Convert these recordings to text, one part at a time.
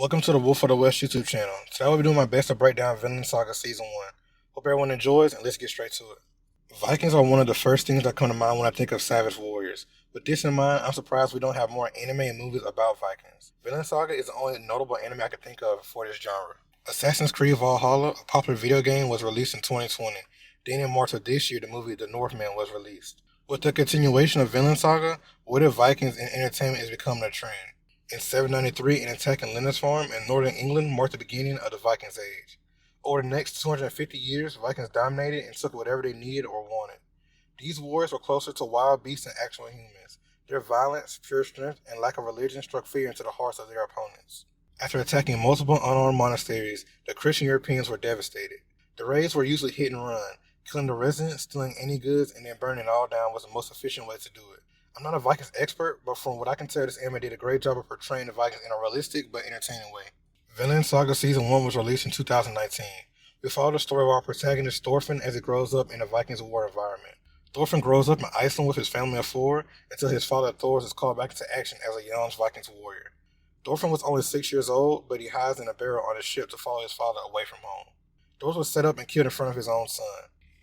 Welcome to the Wolf of the West YouTube channel. Today I'll be doing my best to break down Vinland Saga Season 1. Hope everyone enjoys, and let's get straight to it. Vikings are one of the first things that come to mind when I think of savage warriors. With this in mind, I'm surprised we don't have more anime and movies about Vikings. Vinland Saga is the only notable anime I can think of for this genre. Assassin's Creed Valhalla, a popular video game, was released in 2020. Then in March of this year, the movie The Northman was released. With the continuation of Vinland Saga, what if Vikings in entertainment is becoming a trend? In 793, an attack in Lindisfarne in northern England marked the beginning of the Vikings Age. Over the next 250 years, Vikings dominated and took whatever they needed or wanted. These warriors were closer to wild beasts than actual humans. Their violence, pure strength, and lack of religion struck fear into the hearts of their opponents. After attacking multiple unarmed monasteries, the Christian Europeans were devastated. The raids were usually hit and run. Killing the residents, stealing any goods, and then burning it all down was the most efficient way to do it. I'm not a Vikings expert, but from what I can tell, this anime did a great job of portraying the Vikings in a realistic but entertaining way. Vinland Saga Season 1 was released in 2019. We follow the story of our protagonist Thorfinn as he grows up in a Vikings war environment. Thorfinn grows up in Iceland with his family of four until his father Thors is called back into action as a young Vikings warrior. Thorfinn was only 6 years old, but he hides in a barrel on a ship to follow his father away from home. Thors was set up and killed in front of his own son.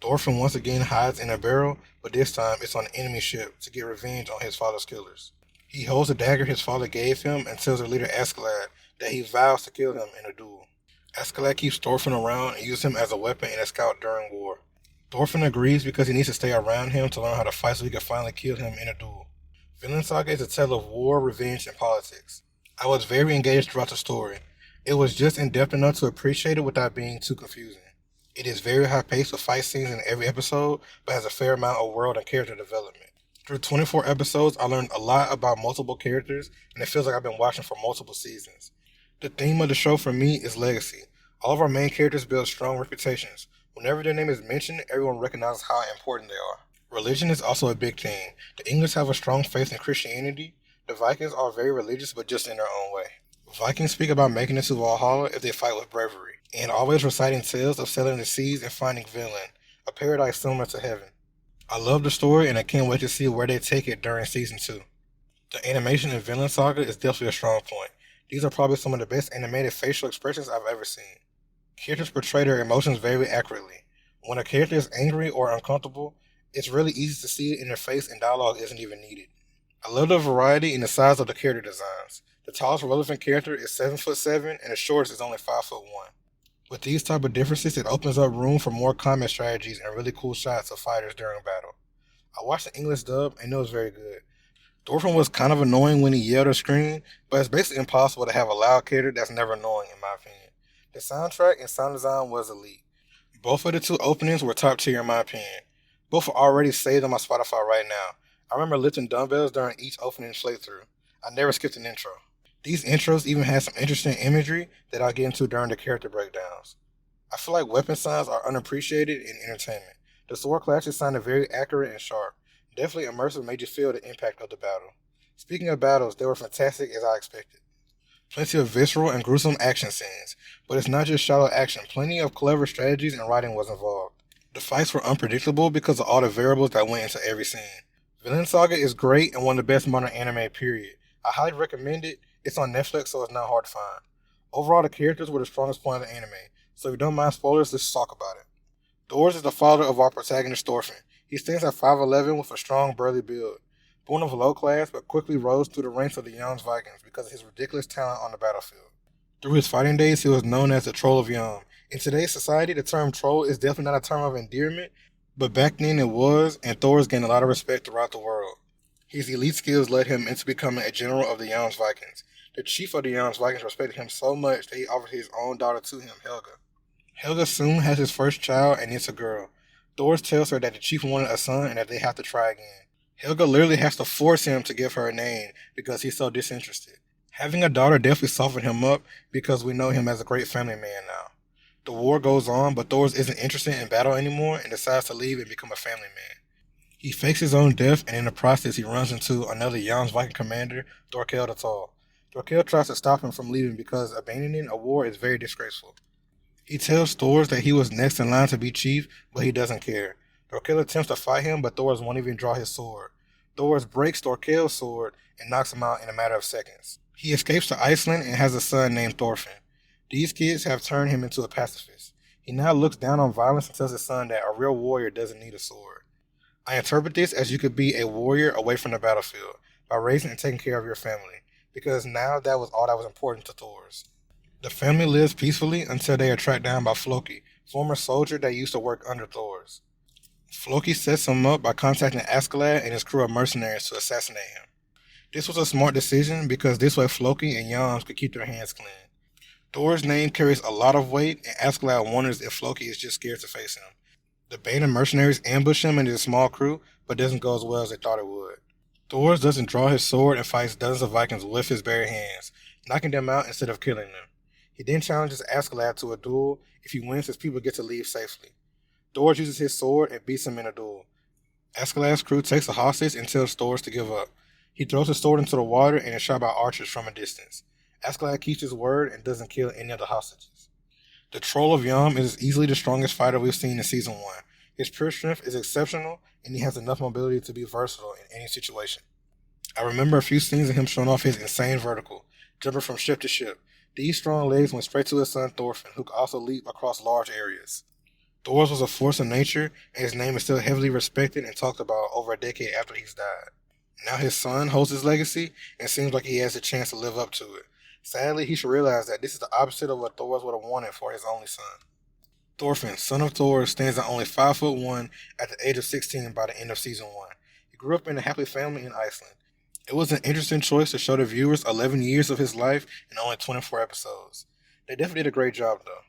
Thorfinn once again hides in a barrel, but this time it's on an enemy ship to get revenge on his father's killers. He holds the dagger his father gave him and tells their leader Askeladd that he vows to kill him in a duel. Askeladd keeps Thorfinn around and uses him as a weapon and a scout during war. Thorfinn agrees because he needs to stay around him to learn how to fight so he can finally kill him in a duel. Vinland Saga is a tale of war, revenge, and politics. I was very engaged throughout the story. It was just in-depth enough to appreciate it without being too confusing. It is very high-paced with fight scenes in every episode, but has a fair amount of world and character development. Through 24 episodes, I learned a lot about multiple characters, and it feels like I've been watching for multiple seasons. The theme of the show for me is legacy. All of our main characters build strong reputations. Whenever their name is mentioned, everyone recognizes how important they are. Religion is also a big theme. The English have a strong faith in Christianity. The Vikings are very religious, but just in their own way. Vikings speak about making it to Valhalla if they fight with bravery, and always reciting tales of sailing the seas and finding Vinland, a paradise similar to heaven. I love the story and I can't wait to see where they take it during Season 2. The animation in Vinland Saga is definitely a strong point. These are probably some of the best animated facial expressions I've ever seen. Characters portray their emotions very accurately. When a character is angry or uncomfortable, it's really easy to see it in their face and dialogue isn't even needed. I love the variety and the size of the character designs. The tallest relevant character is 7'7" and the shortest is only 5'1". With these type of differences, it opens up room for more combat strategies and really cool shots of fighters during battle. I watched the English dub and it was very good. Thorfinn was kind of annoying when he yelled or screamed, but it's basically impossible to have a loud character that's never annoying in my opinion. The soundtrack and sound design was elite. Both of the two openings were top tier in my opinion. Both are already saved on my Spotify right now. I remember lifting dumbbells during each opening playthrough. I never skipped an intro. These intros even had some interesting imagery that I'll get into during the character breakdowns. I feel like weapon sounds are unappreciated in entertainment. The sword clashes sounded very accurate and sharp. Definitely immersive, made you feel the impact of the battle. Speaking of battles, they were fantastic as I expected. Plenty of visceral and gruesome action scenes, but it's not just shallow action. Plenty of clever strategies and writing was involved. The fights were unpredictable because of all the variables that went into every scene. Vinland Saga is great and one of the best modern anime period. I highly recommend it. It's on Netflix, so it's not hard to find. Overall, the characters were the strongest point of the anime, so if you don't mind spoilers, let's talk about it. Thors is the father of our protagonist Thorfinn. He stands at 5'11" with a strong, burly build. Born of low class, but quickly rose through the ranks of the young Vikings because of his ridiculous talent on the battlefield. Through his fighting days, he was known as the Troll of Yom. In today's society, the term troll is definitely not a term of endearment, but back then it was, and Thors gained a lot of respect throughout the world. His elite skills led him into becoming a general of the young Vikings. The chief of the young Vikings respected him so much that he offered his own daughter to him, Helga. Helga soon has his first child, and it's a girl. Thors tells her that the chief wanted a son and that they have to try again. Helga literally has to force him to give her a name because he's so disinterested. Having a daughter definitely softened him up because we know him as a great family man now. The war goes on, but Thors isn't interested in battle anymore and decides to leave and become a family man. He fakes his own death, and in the process he runs into another young Viking commander, Thorkell the Tall. Thorkell tries to stop him from leaving because abandoning a war is very disgraceful. He tells Thors that he was next in line to be chief, but he doesn't care. Thorkell attempts to fight him, but Thors won't even draw his sword. Thors breaks Thorkell's sword and knocks him out in a matter of seconds. He escapes to Iceland and has a son named Thorfinn. These kids have turned him into a pacifist. He now looks down on violence and tells his son that a real warrior doesn't need a sword. I interpret this as you could be a warrior away from the battlefield by raising and taking care of your family, because now that was all that was important to Thors. The family lives peacefully until they are tracked down by Floki, former soldier that used to work under Thors. Floki sets him up by contacting Askeladd and his crew of mercenaries to assassinate him. This was a smart decision because this way Floki and Yams could keep their hands clean. Thor's name carries a lot of weight, and Askeladd wonders if Floki is just scared to face him. The band of mercenaries ambush him and his small crew, but doesn't go as well as they thought it would. Thors doesn't draw his sword and fights dozens of Vikings with his bare hands, knocking them out instead of killing them. He then challenges Askeladd to a duel. If he wins, his people get to leave safely. Thors uses his sword and beats him in a duel. Askeladd's crew takes a hostage and tells Thors to give up. He throws his sword into the water and is shot by archers from a distance. Askeladd keeps his word and doesn't kill any of the hostages. The Troll of Yam is easily the strongest fighter we've seen in Season 1. His pure strength is exceptional, and he has enough mobility to be versatile in any situation. I remember a few scenes of him showing off his insane vertical, jumping from ship to ship. These strong legs went straight to his son Thorfinn, who could also leap across large areas. Thors was a force of nature, and his name is still heavily respected and talked about over a decade after he's died. Now his son holds his legacy, and seems like he has a chance to live up to it. Sadly, he should realize that this is the opposite of what Thors would have wanted for his only son. Thorfinn, son of Thors, stands at only 5'1" at the age of 16 by the end of Season 1. He grew up in a happy family in Iceland. It was an interesting choice to show the viewers 11 years of his life in only 24 episodes. They definitely did a great job, though.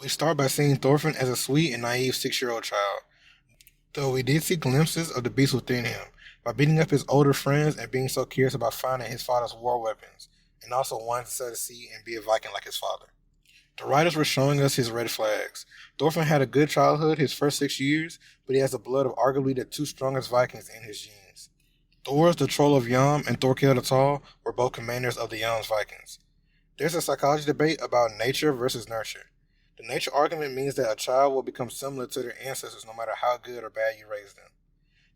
We start by seeing Thorfinn as a sweet and naive 6-year-old child, though we did see glimpses of the beast within him, by beating up his older friends and being so curious about finding his father's war weapons, and also wanting to sail the sea and be a Viking like his father. The writers were showing us his red flags. Thorfinn had a good childhood his first 6 years, but he has the blood of arguably the two strongest Vikings in his genes. Thors, the Troll of Yam, and Thorkell the Tall were both commanders of the Yam's Vikings. There's a psychology debate about nature versus nurture. The nature argument means that a child will become similar to their ancestors no matter how good or bad you raise them.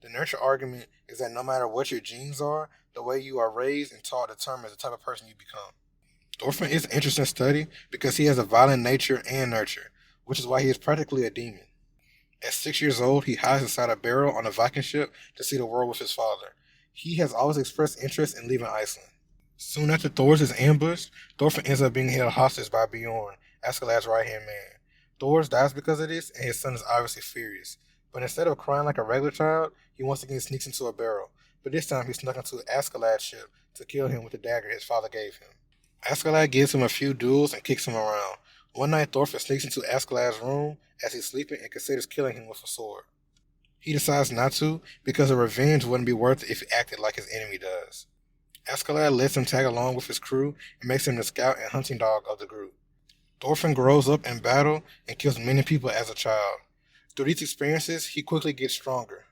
The nurture argument is that no matter what your genes are, the way you are raised and taught determines the type of person you become. Thorfinn is an interesting study because he has a violent nature and nurture, which is why he is practically a demon. At 6 years old, he hides inside a barrel on a Viking ship to see the world with his father. He has always expressed interest in leaving Iceland. Soon after Thors is ambushed, Thorfinn ends up being held hostage by Bjorn, Askeladd's right-hand man. Thors dies because of this, and his son is obviously furious. But instead of crying like a regular child, he once again sneaks into a barrel. But this time he snuck into Askeladd's ship to kill him with the dagger his father gave him. Askeladd gives him a few duels and kicks him around. One night Thorfinn sneaks into Askeladd's room as he's sleeping and considers killing him with a sword. He decides not to because a revenge wouldn't be worth it if he acted like his enemy does. Askeladd lets him tag along with his crew and makes him the scout and hunting dog of the group. Thorfinn grows up in battle and kills many people as a child. Through these experiences, he quickly gets stronger.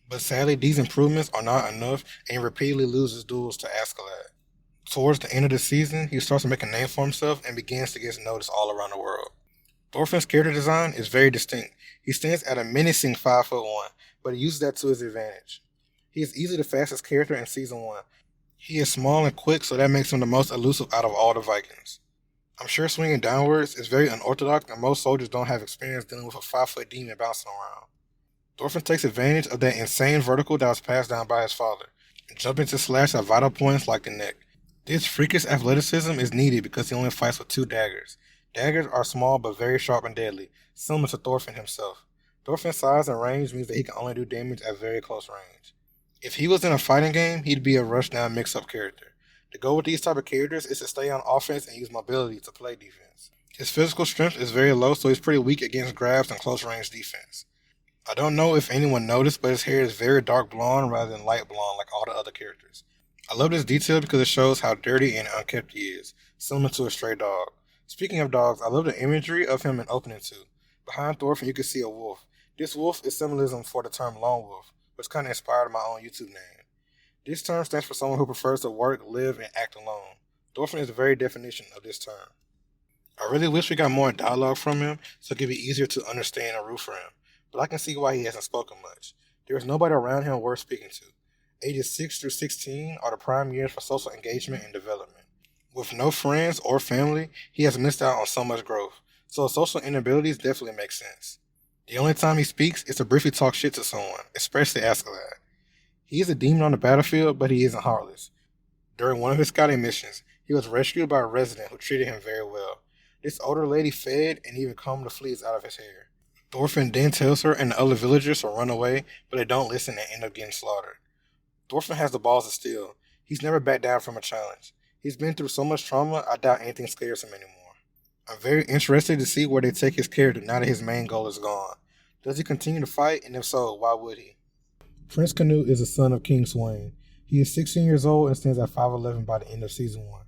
But sadly, these improvements are not enough and he repeatedly loses duels to Askeladd. Towards the end of the season, he starts to make a name for himself and begins to get noticed all around the world. Thorfinn's character design is very distinct. He stands at a menacing 5'1", but he uses that to his advantage. He is easily the fastest character in Season 1. He is small and quick, so that makes him the most elusive out of all the Vikings. I'm sure swinging downwards is very unorthodox and most soldiers don't have experience dealing with a 5-foot demon bouncing around. Thorfinn takes advantage of that insane vertical that was passed down by his father, and jumping to slash at vital points like the neck. This freakish athleticism is needed because he only fights with 2 daggers. Daggers are small but very sharp and deadly, similar to Thorfinn himself. Thorfinn's size and range means that he can only do damage at very close range. If he was in a fighting game, he'd be a rushdown mix-up character. The goal with these type of characters is to stay on offense and use mobility to play defense. His physical strength is very low, so he's pretty weak against grabs and close-range defense. I don't know if anyone noticed, but his hair is very dark blonde rather than light blonde like all the other characters. I love this detail because it shows how dirty and unkempt he is, similar to a stray dog. Speaking of dogs, I love the imagery of him in Opening 2. Behind Thorfinn, you can see a wolf. This wolf is symbolism for the term lone wolf, which kind of inspired my own YouTube name. This term stands for someone who prefers to work, live, and act alone. Thorfinn is the very definition of this term. I really wish we got more dialogue from him so it could be easier to understand and root for him, but I can see why he hasn't spoken much. There is nobody around him worth speaking to. Ages 6 through 16 are the prime years for social engagement and development. With no friends or family, he has missed out on so much growth, so social inabilities definitely make sense. The only time he speaks is to briefly talk shit to someone, especially Askeladd. He is a demon on the battlefield, but he isn't heartless. During one of his scouting missions, he was rescued by a resident who treated him very well. This older lady fed and even combed the fleas out of his hair. Thorfinn then tells her and the other villagers to run away, but they don't listen and end up getting slaughtered. Thorfinn has the balls to steal. He's never backed down from a challenge. He's been through so much trauma, I doubt anything scares him anymore. I'm very interested to see where they take his character now that his main goal is gone. Does he continue to fight, and if so, why would he? Prince Canute is the son of King Sweyn. He is 16 years old and stands at 5'11" by the end of Season 1.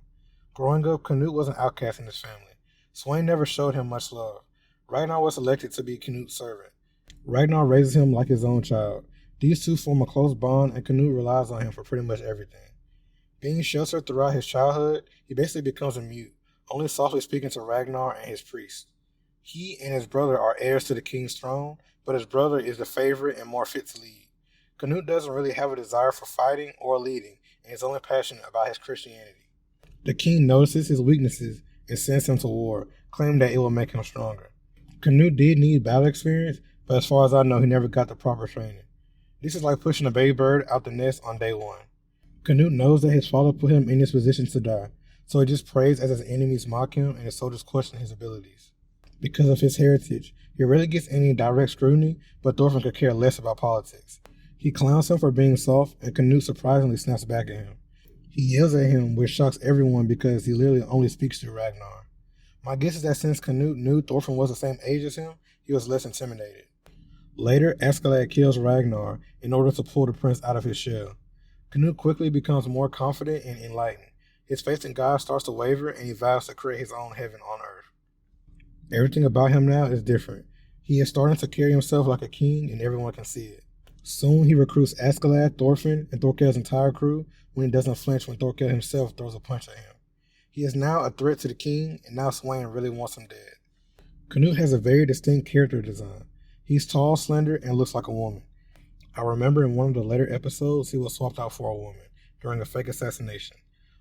Growing up, Canute was an outcast in his family. Sweyn never showed him much love. Ragnar was elected to be Canute's servant. Ragnar raises him like his own child. These two form a close bond, and Canute relies on him for pretty much everything. Being sheltered throughout his childhood, he basically becomes a mute, only softly speaking to Ragnar and his priests. He and his brother are heirs to the king's throne, but his brother is the favorite and more fit to lead. Canute doesn't really have a desire for fighting or leading, and is only passionate about his Christianity. The king notices his weaknesses and sends him to war, claiming that it will make him stronger. Canute did need battle experience, but as far as I know, he never got the proper training. This is like pushing a baby bird out the nest on day one. Canute knows that his father put him in this position to die, so he just prays as his enemies mock him and his soldiers question his abilities. Because of his heritage, he rarely gets any direct scrutiny, but Thorfinn could care less about politics. He clowns him for being soft, and Canute surprisingly snaps back at him. He yells at him, which shocks everyone because he literally only speaks to Ragnar. My guess is that since Canute knew Thorfinn was the same age as him, he was less intimidated. Later, Askeladd kills Ragnar in order to pull the prince out of his shell. Canute quickly becomes more confident and enlightened. His faith in God starts to waver, and he vows to create his own heaven on earth. Everything about him now is different. He is starting to carry himself like a king, and everyone can see it. Soon he recruits Askeladd, Thorfinn, and Thorkell's entire crew when he doesn't flinch when Thorkell himself throws a punch at him. He is now a threat to the king, and now Sweyn really wants him dead. Canute has a very distinct character design. He's tall, slender, and looks like a woman. I remember in one of the later episodes he was swapped out for a woman during a fake assassination.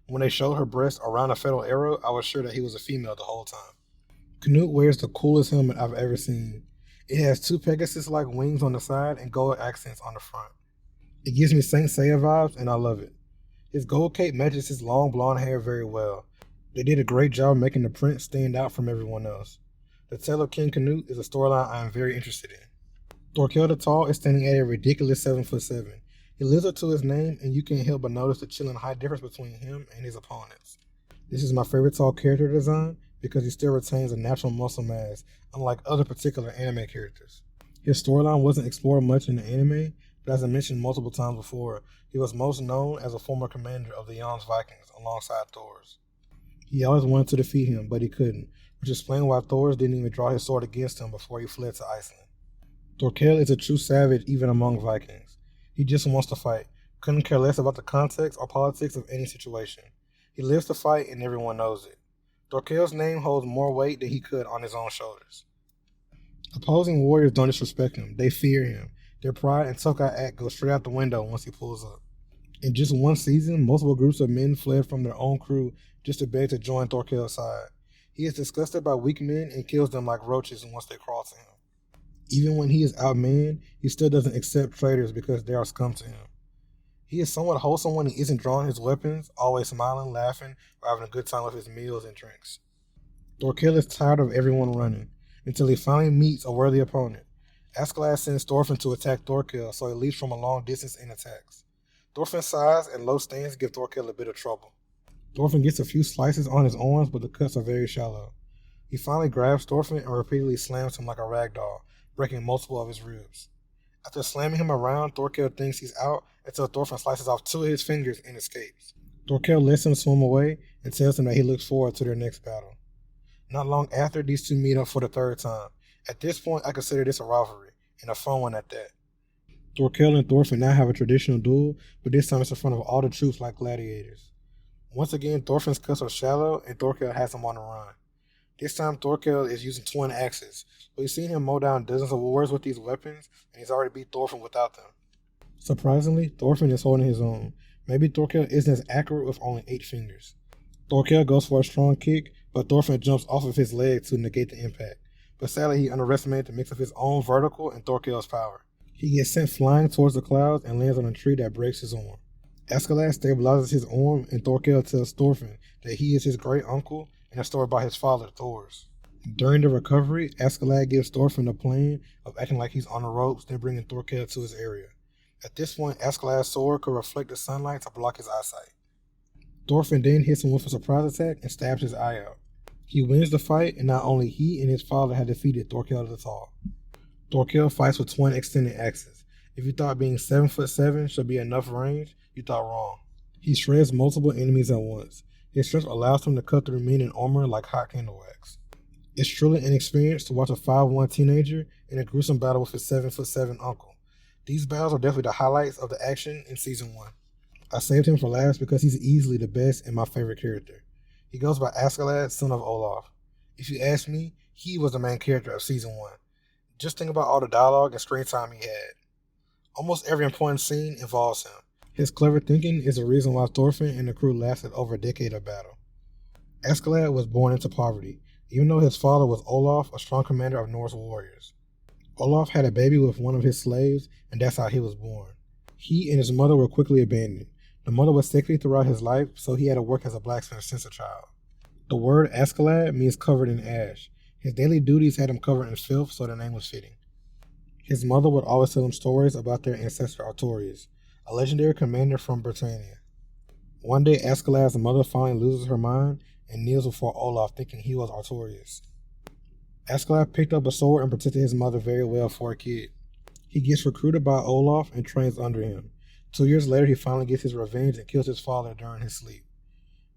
When they showed her breast around a fatal arrow, I was sure that he was a female the whole time. Canute wears the coolest helmet I've ever seen. It has two Pegasus-like wings on the side and gold accents on the front. It gives me Saint Seiya vibes, and I love it. His gold cape matches his long blonde hair very well. They did a great job making the prince stand out from everyone else. The Tale of King Canute is a storyline I am very interested in. Thorkell the Tall is standing at a ridiculous 7'7". He lives up to his name, and you can't help but notice the chilling height difference between him and his opponents. This is my favorite tall character design because he still retains a natural muscle mass, unlike other particular anime characters. His storyline wasn't explored much in the anime, but as I mentioned multiple times before, he was most known as a former commander of the Vikings alongside Thors. He always wanted to defeat him, but he couldn't, which explains why Thors didn't even draw his sword against him before he fled to Iceland. Thorkell is a true savage even among Vikings. He just wants to fight, couldn't care less about the context or politics of any situation. He lives to fight and everyone knows it. Thorkell's name holds more weight than he could on his own shoulders. Opposing warriors don't disrespect him, they fear him. Their pride and tough-guy act goes straight out the window once he pulls up. In just one season, multiple groups of men fled from their own crew just to beg to join Thorkell's side. He is disgusted by weak men and kills them like roaches once they crawl to him. Even when he is outmanned, he still doesn't accept traitors because they are scum to him. He is somewhat wholesome when he isn't drawing his weapons, always smiling, laughing, or having a good time with his meals and drinks. Thorkell is tired of everyone running, until he finally meets a worthy opponent. Askeladd sends Thorfinn to attack Thorkell, so he leaps from a long distance and attacks. Thorfinn's size and low stance give Thorkell a bit of trouble. Thorfinn gets a few slices on his arms, but the cuts are very shallow. He finally grabs Thorfinn and repeatedly slams him like a rag doll, breaking multiple of his ribs. After slamming him around, Thorkell thinks he's out until Thorfinn slices off two of his fingers and escapes. Thorkell lets him swim away and tells him that he looks forward to their next battle. Not long after, these two meet up for the third time. At this point, I consider this a rivalry, and a fun one at that. Thorkell and Thorfinn now have a traditional duel, but this time it's in front of all the troops like gladiators. Once again, Thorfinn's cuts are shallow, and Thorkell has him on the run. This time, Thorkell is using twin axes, but we've seen him mow down dozens of warriors with these weapons, and he's already beat Thorfinn without them. Surprisingly, Thorfinn is holding his own. Maybe Thorkell isn't as accurate with only 8 fingers. Thorkell goes for a strong kick, but Thorfinn jumps off of his leg to negate the impact. But sadly, he underestimated the mix of his own vertical and Thorkell's power. He gets sent flying towards the clouds and lands on a tree that breaks his arm. Askeladd stabilizes his arm, and Thorkell tells Thorfinn that he is his great uncle and a story about his father, Thors. During the recovery, Askeladd gives Thorfinn a plan of acting like he's on the ropes, then bringing Thorkell to his area. At this point, Askeladd's sword could reflect the sunlight to block his eyesight. Thorfinn then hits him with a surprise attack and stabs his eye out. He wins the fight, and not only he and his father had defeated Thorkell the Tall. Thorkell fights with twin extended axes. If you thought being 7'7" should be enough range, you thought wrong. He shreds multiple enemies at once. His strength allows him to cut through men in armor like hot candle wax. It's truly an experience to watch a 5'1" teenager in a gruesome battle with his 7'7" uncle. These battles are definitely the highlights of the action in Season 1. I saved him for last because he's easily the best and my favorite character. He goes by Askeladd, son of Olaf. If you ask me, he was the main character of Season 1. Just think about all the dialogue and screen time he had. Almost every important scene involves him. His clever thinking is the reason why Thorfinn and the crew lasted over a decade of battle. Askeladd was born into poverty, even though his father was Olaf, a strong commander of Norse warriors. Olaf had a baby with one of his slaves, and that's how he was born. He and his mother were quickly abandoned. The mother was sickly throughout his life, so he had to work as a blacksmith since a child. The word Askeladd means covered in ash. His daily duties had him covered in filth, so the name was fitting. His mother would always tell him stories about their ancestor Artorius, a legendary commander from Britannia. One day, Askeladd's mother finally loses her mind and kneels before Olaf, thinking he was Artorius. Askeladd picked up a sword and protected his mother very well for a kid. He gets recruited by Olaf and trains under him. 2 years later, he finally gets his revenge and kills his father during his sleep.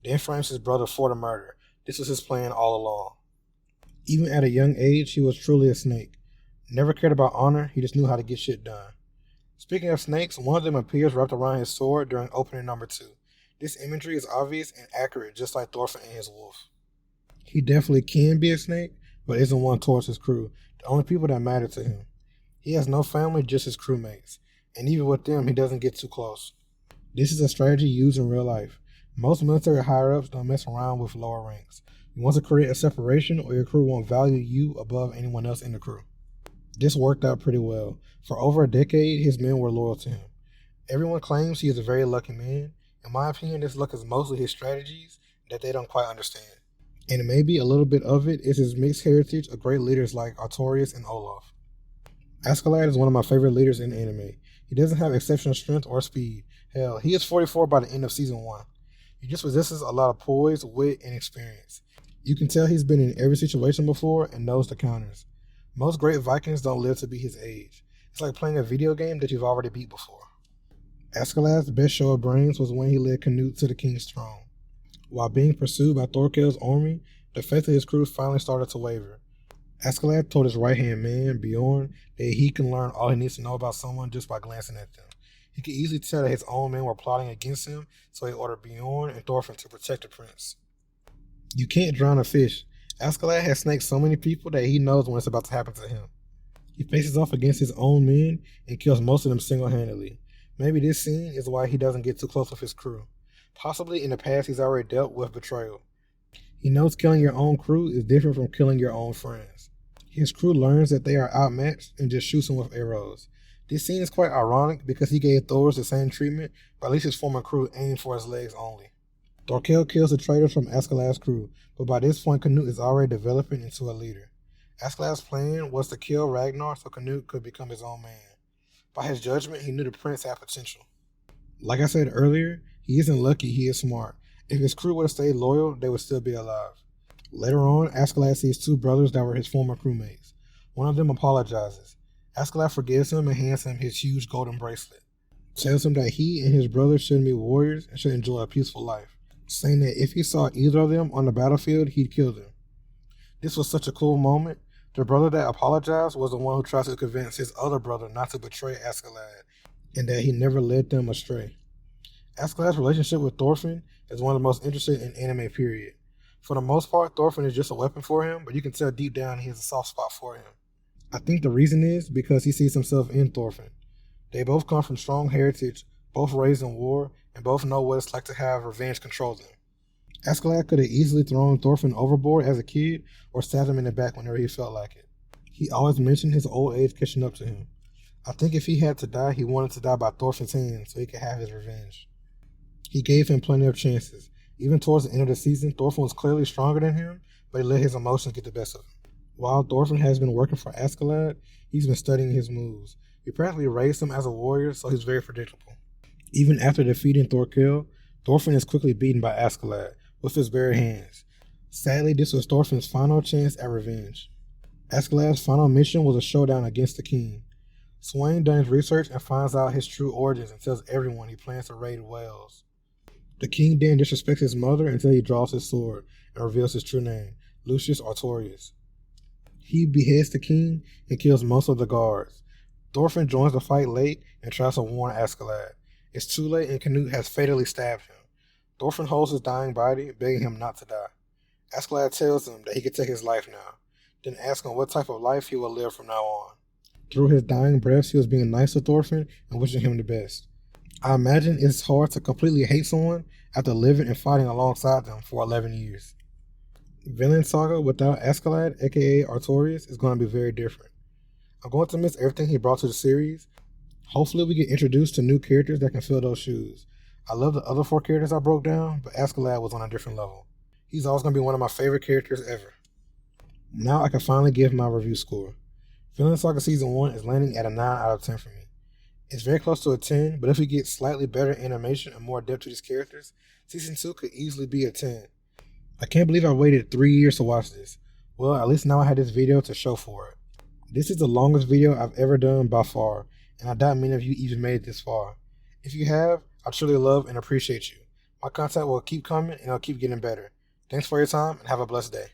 Then frames his brother for the murder. This was his plan all along. Even at a young age, he was truly a snake. Never cared about honor, he just knew how to get shit done. Speaking of snakes, one of them appears wrapped around his sword during opening number 2. This imagery is obvious and accurate, just like Thorfinn and his wolf. He definitely can be a snake, but isn't one towards his crew, the only people that matter to him. He has no family, just his crewmates. And even with them, he doesn't get too close. This is a strategy used in real life. Most military higher-ups don't mess around with lower ranks. You want to create a separation, or your crew won't value you above anyone else in the crew. This worked out pretty well. For over a decade, his men were loyal to him. Everyone claims he is a very lucky man. In my opinion, this luck is mostly his strategies that they don't quite understand. And maybe a little bit of it is his mixed heritage of great leaders like Artorius and Olaf. Askeladd is one of my favorite leaders in anime. He doesn't have exceptional strength or speed. Hell, he is 44 by the end of Season 1. He just possesses a lot of poise, wit, and experience. You can tell he's been in every situation before and knows the counters. Most great Vikings don't live to be his age. It's like playing a video game that you've already beat before. Askeladd's best show of brains was when he led Canute to the king's throne. While being pursued by Thorkell's army, the faith of his crew finally started to waver. Askeladd told his right-hand man, Bjorn, that he can learn all he needs to know about someone just by glancing at them. He could easily tell that his own men were plotting against him, so he ordered Bjorn and Thorfinn to protect the prince. You can't drown a fish. Askeladd has snaked so many people that he knows when it's about to happen to him. He faces off against his own men and kills most of them single-handedly. Maybe this scene is why he doesn't get too close with his crew. Possibly in the past he's already dealt with betrayal. He knows killing your own crew is different from killing your own friends. His crew learns that they are outmatched and just shoots him with arrows. This scene is quite ironic because he gave Thors the same treatment, but at least his former crew aimed for his legs only. Thorkell kills the traitors from Askeladd's crew, but by this point Canute is already developing into a leader. Askeladd's plan was to kill Ragnar so Canute could become his own man. By his judgment, he knew the prince had potential. Like I said earlier, he isn't lucky, he is smart. If his crew would have stayed loyal, they would still be alive. Later on, Askeladd sees two brothers that were his former crewmates. One of them apologizes. Askeladd forgives him and hands him his huge golden bracelet. Tells him that he and his brothers shouldn't be warriors and should enjoy a peaceful life, saying that if he saw either of them on the battlefield, he'd kill them. This was such a cool moment. The brother that apologized was the one who tried to convince his other brother not to betray Askeladd, and that he never led them astray. Askeladd's relationship with Thorfinn is one of the most interesting in anime period. For the most part, Thorfinn is just a weapon for him, but you can tell deep down he has a soft spot for him. I think the reason is because he sees himself in Thorfinn. They both come from strong heritage, both raised in war, and both know what it's like to have revenge control them. Askeladd could have easily thrown Thorfinn overboard as a kid or stabbed him in the back whenever he felt like it. He always mentioned his old age catching up to him. I think if he had to die, he wanted to die by Thorfinn's hand so he could have his revenge. He gave him plenty of chances. Even towards the end of the season, Thorfinn was clearly stronger than him, but he let his emotions get the best of him. While Thorfinn has been working for Askeladd, he's been studying his moves. He practically raised him as a warrior, so he's very predictable. Even after defeating Thorkell, Thorfinn is quickly beaten by Askeladd with his bare hands. Sadly, this was Thorfinn's final chance at revenge. Askeladd's final mission was a showdown against the king. Swain does his research and finds out his true origins and tells everyone he plans to raid Wales. The king then disrespects his mother until he draws his sword and reveals his true name, Lucius Artorius. He beheads the king and kills most of the guards. Thorfinn joins the fight late and tries to warn Askeladd. It's too late and Canute has fatally stabbed him. Thorfinn holds his dying body, begging him not to die. Askeladd tells him that he can take his life now, then asks him what type of life he will live from now on. Through his dying breaths, he was being nice to Thorfinn and wishing him the best. I imagine it's hard to completely hate someone after living and fighting alongside them for 11 years. Vinland Saga without Askeladd, aka Artorius, is going to be very different. I'm going to miss everything he brought to the series. Hopefully we get introduced to new characters that can fill those shoes. I love the other 4 characters I broke down, but Askeladd was on a different level. He's always going to be one of my favorite characters ever. Now I can finally give my review score. Vinland Saga Season 1 is landing at a 9 out of 10 for me. It's very close to a 10, but if we get slightly better animation and more depth to these characters, Season 2 could easily be a 10. I can't believe I waited 3 years to watch this. Well, at least now I had this video to show for it. This is the longest video I've ever done by far, and I doubt many of you even made it this far. If you have, I truly love and appreciate you. My content will keep coming and it'll keep getting better. Thanks for your time and have a blessed day.